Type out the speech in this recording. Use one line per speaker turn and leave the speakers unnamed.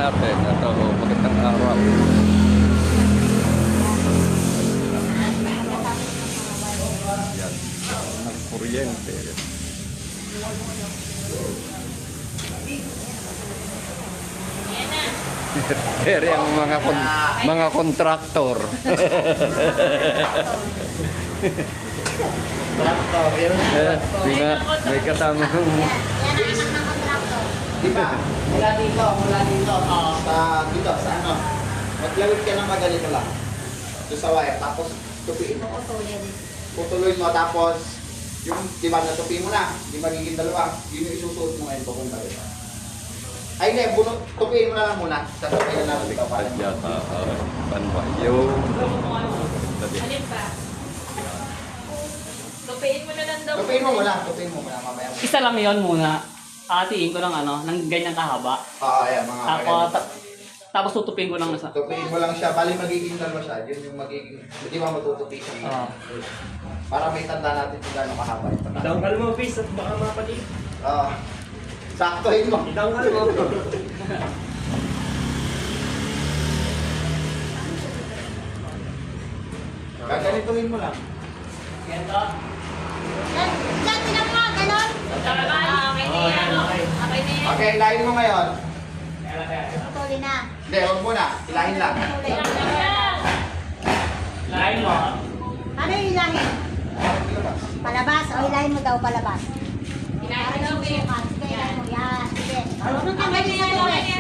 natin. Ito, magandang araw. Yan, nagkuryente. Pero ang mga kontraktor. May kasama ng...
Di ba? Mula dito, sa ano. Maglawit ka ng maganito lang. Doon sa wire, tapos tupiin mo. Putuloy mo, tapos yung, di ba, natupiin mo na, di magiging dalawa. Yun yung isusuot mo ngayon papunta rin. Ay, hindi, tupiin mo na lang muna. Sasabihin na natin ito.
Panbayo.
Alin pa? Tupiin mo na lang daw.
Tupiin mo muna, mamaya.
Isa lang yon muna. Atiin ko ng ano, ng ganyang kahaba.
Oo, ayan, mga
Tapos tutupin ko lang sa...
tupiin mo lang siya, bali magiging dalawa siya. Yun yung magiging, di ba matutupi siya.
Oo.
Para may tanda natin kung gaano kahaba ito.
Idangkal mo, Pis, at baka mapali.
Oo. Saktohin mo.
Idangkal mo.
Gaganituhin mo lang.
Ganito.
Diyan, tinan mo, ganon. Okay na yan. Okay na yan.
Okay, ilahin mo ngayon.
Tuloy na.
Hindi, huwag muna. Ilahin lang.
Tuloy na.
Lain mo.
Ano yung ilahin? Palabas o ilahin mo daw palabas? Ilahin daw, Sige, ilahin mo. Yan. Sige. Marunong ka ba niya?